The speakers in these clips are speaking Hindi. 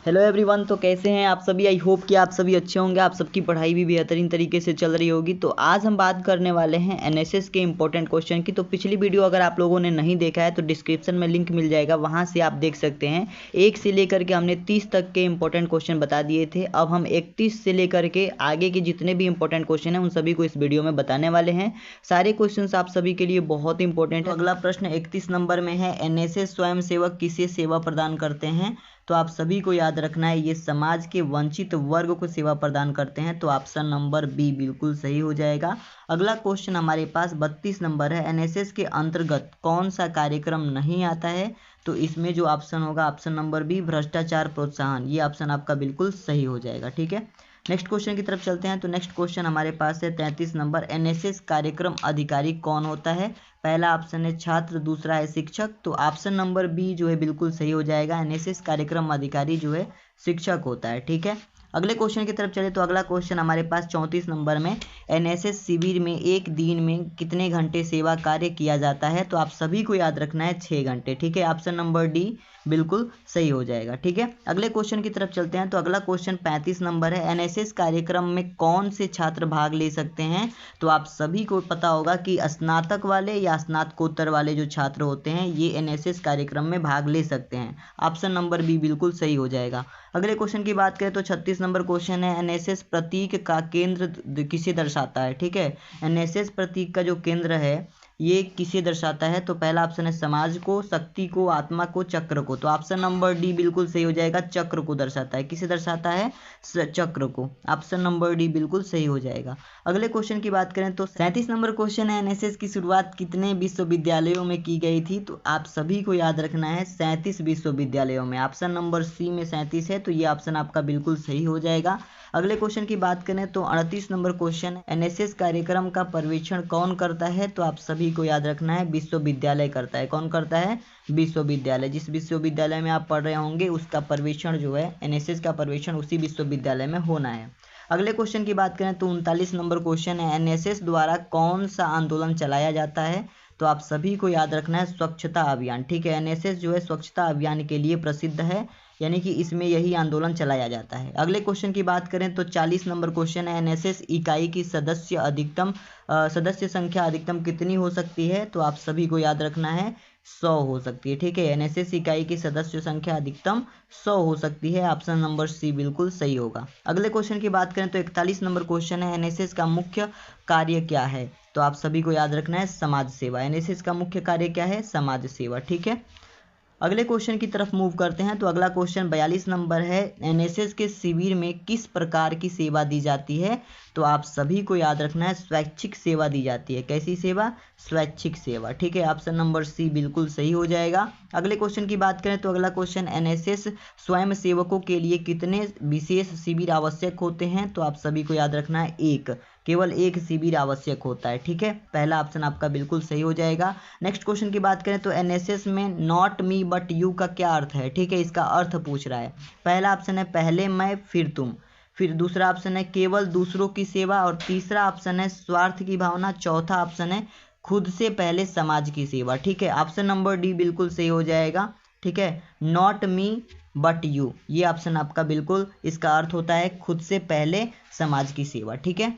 Hello everyone. तो कैसे हैं आप सभी? आई होप कि आप सभी अच्छे होंगे, आप सबकी पढ़ाई भी बेहतरीन तरीके से चल रही होगी। तो आज हम बात करने वाले हैं एनएसएस के इंपॉर्टेंट क्वेश्चन की। तो पिछली वीडियो अगर आप लोगों ने नहीं देखा है तो डिस्क्रिप्शन में लिंक मिल जाएगा, वहां से आप देख सकते हैं। 1 से लेकर के हमने 30 तक के इंपॉर्टेंट क्वेश्चन बता दिए थे। अब हम 31 से लेकर के आगे के जितने भी इंपॉर्टेंट क्वेश्चन हैं उन सभी को इस वीडियो में बताने वाले हैं। सारे क्वेश्चन आप सभी के लिए बहुत इंपॉर्टेंट है। अगला प्रश्न 31 नंबर में है, एनएसएस स्वयं सेवक किसे सेवा प्रदान करते हैं? तो आप सभी को याद रखना है, ये समाज के वंचित वर्ग को सेवा प्रदान करते हैं। तो ऑप्शन नंबर बी बिल्कुल सही हो जाएगा। अगला क्वेश्चन हमारे पास 32 नंबर है, एनएसएस के अंतर्गत कौन सा कार्यक्रम नहीं आता है? तो इसमें जो ऑप्शन होगा ऑप्शन नंबर बी, भ्रष्टाचार प्रोत्साहन। ये ऑप्शन आपका बिल्कुल सही हो जाएगा। ठीक है, नेक्स्ट क्वेश्चन की तरफ चलते हैं। तो नेक्स्ट क्वेश्चन हमारे पास है 33 नंबर, एनएसएस कार्यक्रम अधिकारी कौन होता है? पहला ऑप्शन है छात्र, दूसरा है शिक्षक। तो ऑप्शन नंबर बी जो है बिल्कुल सही हो जाएगा। एनएसएस कार्यक्रम अधिकारी जो है शिक्षक होता है। ठीक है, अगले क्वेश्चन की तरफ चले तो अगला क्वेश्चन हमारे पास 34 नंबर में, एनएसएस शिविर में एक दिन में कितने घंटे सेवा कार्य किया जाता है? तो आप सभी को याद रखना है 6 घंटे। ठीक है, ऑप्शन नंबर डी बिल्कुल सही हो जाएगा। ठीक है, अगले क्वेश्चन की तरफ चलते हैं। तो अगला क्वेश्चन 35 नंबर है, एनएसएस कार्यक्रम में कौन से छात्र भाग ले सकते हैं? तो आप सभी को पता होगा कि स्नातक वाले या स्नातकोत्तर वाले जो छात्र होते हैं ये एनएसएस कार्यक्रम में भाग ले सकते हैं। ऑप्शन नंबर बी बिल्कुल सही हो जाएगा। अगले क्वेश्चन की बात करें तो 36 नंबर क्वेश्चन है, एनएसएस प्रतीक का केंद्र किसे दर्शाता है? ठीक है, एनएसएस प्रतीक का जो केंद्र है ये किसे दर्शाता है? तो पहला ऑप्शन है समाज को, शक्ति को, आत्मा को, चक्र को। तो ऑप्शन नंबर डी बिल्कुल सही हो जाएगा, चक्र को दर्शाता है। किसे दर्शाता है? चक्र को। ऑप्शन नंबर डी बिल्कुल सही हो जाएगा। अगले क्वेश्चन की बात करें तो 37 नंबर क्वेश्चन है, एनएसएस की शुरुआत कितने विश्वविद्यालयों में की गई थी? तो आप सभी को याद रखना है 37 विश्वविद्यालयों में। ऑप्शन नंबर सी में 37 है, तो ये ऑप्शन आपका बिल्कुल सही हो जाएगा। अगले क्वेश्चन की बात करें तो 38 नंबर क्वेश्चन है, एनएसएस कार्यक्रम का पर्यवेक्षण कौन करता है? तो आप सभी को याद रखना है विश्वविद्यालय करता है। कौन करता है? विश्वविद्यालय। जिस विश्वविद्यालय में आप पढ़ रहे होंगे उसका पर्यवेक्षण जो है, एनएसएस का पर्यवेक्षण उसी विश्वविद्यालय में होना है। अगले क्वेश्चन की बात करें तो 39 नंबर क्वेश्चन है, एनएसएस द्वारा कौन सा आंदोलन चलाया जाता है? तो आप सभी को याद रखना है स्वच्छता अभियान। ठीक है, एनएसएस जो है स्वच्छता अभियान के लिए प्रसिद्ध है, यानी कि इसमें यही आंदोलन चलाया जाता है। अगले क्वेश्चन की बात करें तो 40 नंबर क्वेश्चन है, एनएसएस इकाई की सदस्य संख्या अधिकतम कितनी हो सकती है? तो आप सभी को याद रखना है 100 हो सकती है। ठीक है, एनएसएस इकाई की सदस्य संख्या अधिकतम 100 हो सकती है। ऑप्शन नंबर सी बिल्कुल सही होगा। अगले क्वेश्चन की बात करें तो 41 नंबर क्वेश्चन है, एनएसएस का मुख्य कार्य क्या है? तो आप सभी को याद रखना है समाज सेवा। एनएसएस का मुख्य कार्य क्या है? समाज सेवा। ठीक है, अगले क्वेश्चन की तरफ मूव करते हैं। तो अगला क्वेश्चन 42 नंबर है, एनएसएस के शिविर में किस प्रकार की सेवा दी जाती है? तो आप सभी को याद रखना है स्वैच्छिक सेवा दी जाती है। कैसी सेवा? स्वैच्छिक सेवा। ठीक है, ऑप्शन नंबर सी बिल्कुल सही हो जाएगा। अगले क्वेश्चन की बात करें तो अगला क्वेश्चन, एनएसएस स्वयं सेवकों के लिए कितने विशेष शिविर आवश्यक होते हैं? तो आप सभी को याद रखना है एक, केवल एक शिविर आवश्यक होता है। ठीक है, पहला ऑप्शन आपका बिल्कुल सही हो जाएगा। नेक्स्ट क्वेश्चन की बात करें तो एनएसएस में नॉट मी बट यू का क्या अर्थ है? ठीक है, इसका अर्थ पूछ रहा है। पहला ऑप्शन है पहले मैं फिर तुम, फिर दूसरा ऑप्शन है केवल दूसरों की सेवा, और तीसरा ऑप्शन है स्वार्थ की भावना, चौथा ऑप्शन है खुद से पहले समाज की सेवा। ठीक है, ऑप्शन नंबर डी बिल्कुल सही हो जाएगा। ठीक है, नॉट मी बट यू, ये ऑप्शन आपका बिल्कुल, इसका अर्थ होता है खुद से पहले समाज की सेवा। ठीक है,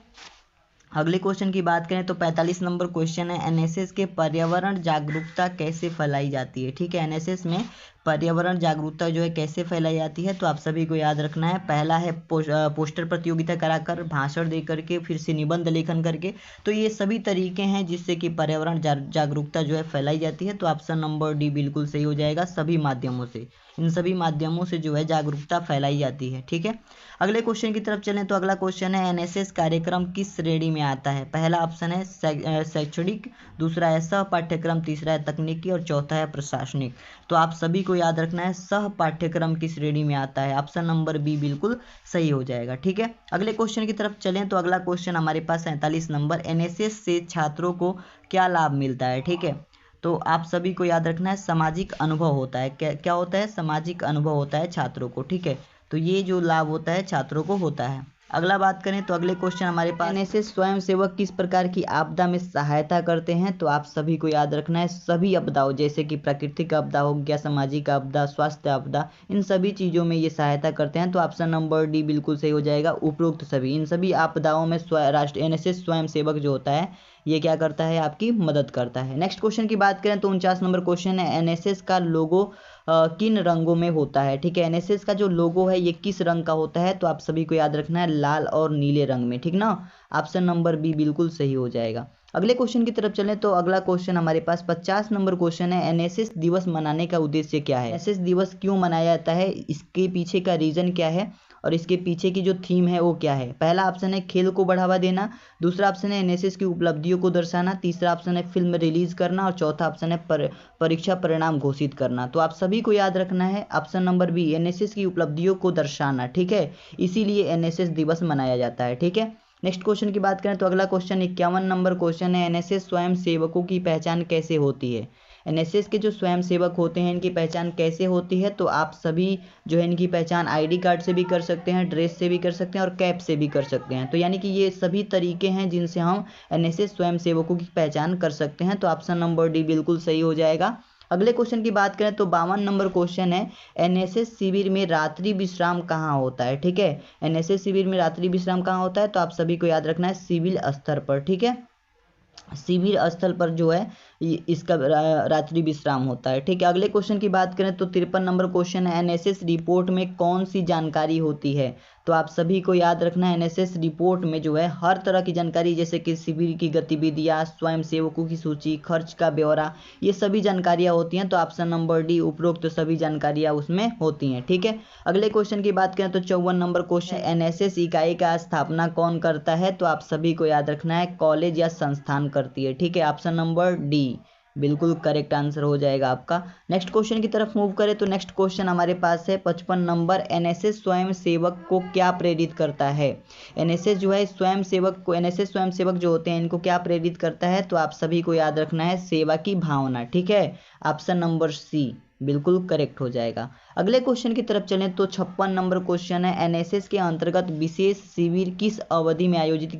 अगले क्वेश्चन की बात करें तो 45 नंबर क्वेश्चन है, एनएसएस के पर्यावरण जागरूकता कैसे फैलाई जाती है? ठीक है, एनएसएस में पर्यावरण जागरूकता जो है कैसे फैलाई जाती है? तो आप सभी को याद रखना है, पहला है पोस्टर प्रतियोगिता कराकर, भाषण दे करके, फिर से निबंध लेखन करके। तो ये सभी तरीके हैं जिससे कि पर्यावरण जागरूकता जो है फैलाई जाती है। तो ऑप्शन नंबर डी बिल्कुल सही हो जाएगा, सभी माध्यमों से, इन सभी माध्यमों से जो है जागरूकता फैलाई जाती है। ठीक है, अगले क्वेश्चन की तरफ चलें तो अगला क्वेश्चन है, एनएसएस कार्यक्रम किस श्रेणी में आता है? पहला ऑप्शन है शैक्षणिक, दूसरा है सह पाठ्यक्रम, तीसरा है तकनीकी और चौथा है प्रशासनिक। तो आप सभी को याद रखना है सह पाठ्यक्रम की श्रेणी में आता है। ऑप्शन नंबर बी बिल्कुल सही हो जाएगा। ठीक है, अगले क्वेश्चन की तरफ चलें तो अगला क्वेश्चन हमारे पास 47 नंबर, एनएसएस से छात्रों को क्या लाभ मिलता है? ठीक है, तो आप सभी को याद रखना है सामाजिक अनुभव होता है। क्या क्या होता है? सामाजिक अनुभव होता है छात्रों को। ठीक है, तो ये जो लाभ होता है छात्रों को होता है। अगला बात करें तो अगले क्वेश्चन हमारे पास, एनएसएस स्वयं सेवक किस प्रकार की आपदा में सहायता करते हैं? तो आप सभी को याद रखना है सभी आपदाओं, जैसे कि प्राकृतिक आपदा हो गया, सामाजिक आपदा, स्वास्थ्य आपदा, इन सभी चीज़ों में ये सहायता करते हैं। तो ऑप्शन नंबर डी बिल्कुल सही हो जाएगा। उपरोक्त सभी, इन सभी आपदाओं में राष्ट्रीय एनएसएस स्वयं सेवक जो होता है ये क्या करता है, आपकी मदद करता है। नेक्स्ट क्वेश्चन की बात करें तो 49 नंबर क्वेश्चन है, एनएसएस का लोगो किन रंगों में होता है? ठीक है, एनएसएस का जो लोगो है ये किस रंग का होता है? तो आप सभी को याद रखना है लाल और नीले रंग में, ठीक ना। ऑप्शन नंबर बी बिल्कुल सही हो जाएगा। अगले क्वेश्चन की तरफ चलें तो अगला क्वेश्चन हमारे पास 50 नंबर क्वेश्चन है, एनएसएस दिवस मनाने का उद्देश्य क्या है? एनएसएस दिवस क्यों मनाया जाता है, इसके पीछे का रीजन क्या है और इसके पीछे की जो थीम है वो क्या है? पहला ऑप्शन है खेल को बढ़ावा देना, दूसरा ऑप्शन है एनएसएस की उपलब्धियों को दर्शाना, तीसरा ऑप्शन है फिल्म रिलीज करना और चौथा ऑप्शन है परीक्षा परिणाम घोषित करना। तो आप सभी को याद रखना है ऑप्शन नंबर बी, एनएसएस की उपलब्धियों को दर्शाना, ठीक है, इसीलिए एनएसएस दिवस मनाया जाता है, ठीक है। नेक्स्ट क्वेश्चन की बात करें तो अगला क्वेश्चन 51 नंबर क्वेश्चन है, एनएसएस स्वयं सेवकों की पहचान कैसे होती है? एनएसएस के जो स्वयं सेवक होते हैं इनकी पहचान कैसे होती है? तो आप सभी जो है इनकी पहचान आईडी कार्ड से भी कर सकते हैं, ड्रेस से भी कर सकते हैं और कैप से भी कर सकते हैं। तो यानी कि ये सभी तरीके हैं जिनसे हम एनएसएस स्वयं सेवकों की पहचान कर सकते हैं। तो ऑप्शन नंबर डी बिल्कुल सही हो जाएगा। अगले क्वेश्चन की बात करें तो 52 नंबर क्वेश्चन है, एनएसएस शिविर में रात्रि विश्राम कहाँ होता है? ठीक है, एनएसएस शिविर में रात्रि विश्राम कहाँ होता है? तो आप सभी को याद रखना है सिविल स्तर पर, ठीक है, शिविर स्थल पर जो है इसका रात्रि विश्राम होता है, ठीक है। अगले क्वेश्चन की बात करें तो 53 नंबर क्वेश्चन है, एनएसएस रिपोर्ट में कौन सी जानकारी होती है? तो आप सभी को याद रखना है एनएसएस रिपोर्ट में जो है हर तरह की जानकारी, जैसे कि शिविर की गतिविधियां, स्वयं सेवकों की सूची, खर्च का ब्यौरा, ये सभी जानकारियां होती हैं। तो ऑप्शन नंबर डी उपरोक्त तो सभी जानकारियां उसमें होती हैं, ठीक है। अगले क्वेश्चन की बात करें तो 54 नंबर क्वेश्चन, एनएसएस इकाई का स्थापना कौन करता है? तो आप सभी को याद रखना है कॉलेज या संस्थान करती है, ठीक है, ऑप्शन नंबर डी बिल्कुल करेक्ट आंसर हो जाएगा आपका। नेक्स्ट क्वेश्चन की तरफ मूव करें तो नेक्स्ट क्वेश्चन हमारे पास है 55 नंबर, एनएसएस स्वयं सेवक को क्या प्रेरित करता है? एनएसएस जो है स्वयं सेवक को, एनएसएस स्वयं सेवक जो होते हैं इनको क्या प्रेरित करता है? तो आप सभी को याद रखना है सेवा की भावना, ठीक है, ऑप्शन नंबर सी बिल्कुल करेक्ट हो जाएगा। अगले क्वेश्चन की तरफ चलें तो 56 नंबर क्वेश्चन है, एनएसएस के अंतर्गत विशेष शिविर किस अवधि में आयोजित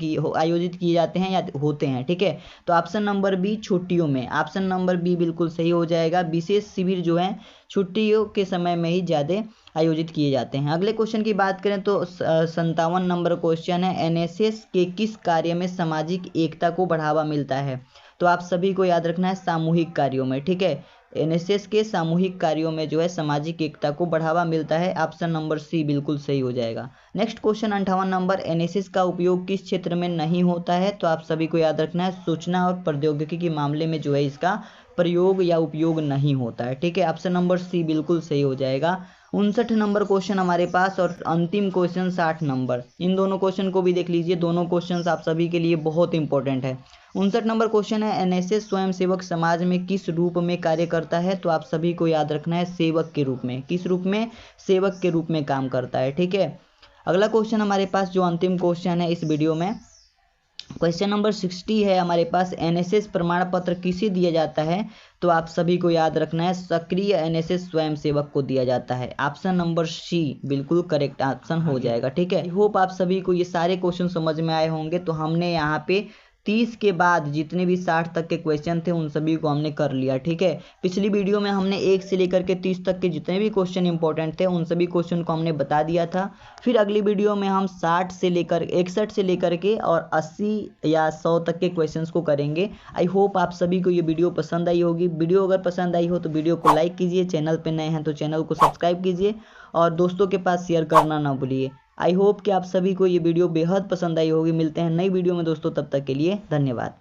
किए जाते हैं या होते हैं? ठीक है, तो ऑप्शन नंबर बी छुट्टियों में, ऑप्शन नंबर बी बिल्कुल सही हो जाएगा। विशेष शिविर जो है छुट्टियों के समय में ही ज़्यादा आयोजित किए जाते हैं। अगले क्वेश्चन की बात करें तो 57 नंबर क्वेश्चन है, एनएसएस के किस कार्य में सामाजिक एकता को बढ़ावा मिलता है? तो आप सभी को याद रखना है सामूहिक कार्यों में, ठीक है, एनएसएस के सामूहिक कार्यों में जो है सामाजिक एकता को बढ़ावा मिलता है, ऑप्शन नंबर सी बिल्कुल सही हो जाएगा। नेक्स्ट क्वेश्चन 58 नंबर, एनएसएस का उपयोग किस क्षेत्र में नहीं होता है? तो आप सभी को याद रखना है सूचना और प्रौद्योगिकी के मामले में जो है इसका प्रयोग या उपयोग नहीं होता है, ठीक है, ऑप्शन नंबर सी बिल्कुल सही हो जाएगा। 59 नंबर क्वेश्चन हमारे पास और अंतिम क्वेश्चन 60 नंबर, इन दोनों क्वेश्चन को भी देख लीजिए, दोनों क्वेश्चन आप सभी के लिए बहुत इंपॉर्टेंट है। 59 नंबर क्वेश्चन है, एनएसएस स्वयंसेवक समाज में किस रूप में कार्य करता है? तो आप सभी को याद रखना है सेवक के रूप में, किस रूप में? सेवक के रूप में काम करता है, ठीक है। अगला क्वेश्चन हमारे पास जो अंतिम क्वेश्चन है इस वीडियो में, क्वेश्चन नंबर 60 है हमारे पास, एनएसएस प्रमाण पत्र किसे दिया जाता है? तो आप सभी को याद रखना है सक्रिय एनएसएस स्वयंसेवक को दिया जाता है, ऑप्शन नंबर सी बिल्कुल करेक्ट ऑप्शन हो जाएगा, ठीक है। आई होप आप सभी को ये सारे क्वेश्चन समझ में आए होंगे। तो हमने यहाँ पे 30 के बाद जितने भी 60 तक के क्वेश्चन थे उन सभी को हमने कर लिया, ठीक है। पिछली वीडियो में हमने 1 से लेकर के 30 तक के जितने भी क्वेश्चन इंपॉर्टेंट थे उन सभी क्वेश्चन को हमने बता दिया था। फिर अगली वीडियो में हम 60 से लेकर 61 से लेकर के और 80 या 100 तक के क्वेश्चंस को करेंगे। आई होप आप सभी को ये वीडियो पसंद आई होगी। वीडियो अगर पसंद आई हो तो वीडियो को लाइक कीजिए, चैनल पर नए हैं तो चैनल को सब्सक्राइब कीजिए और दोस्तों के पास शेयर करना ना भूलिए। आई होप कि आप सभी को ये वीडियो बेहद पसंद आई होगी। मिलते हैं नई वीडियो में दोस्तों, तब तक के लिए धन्यवाद।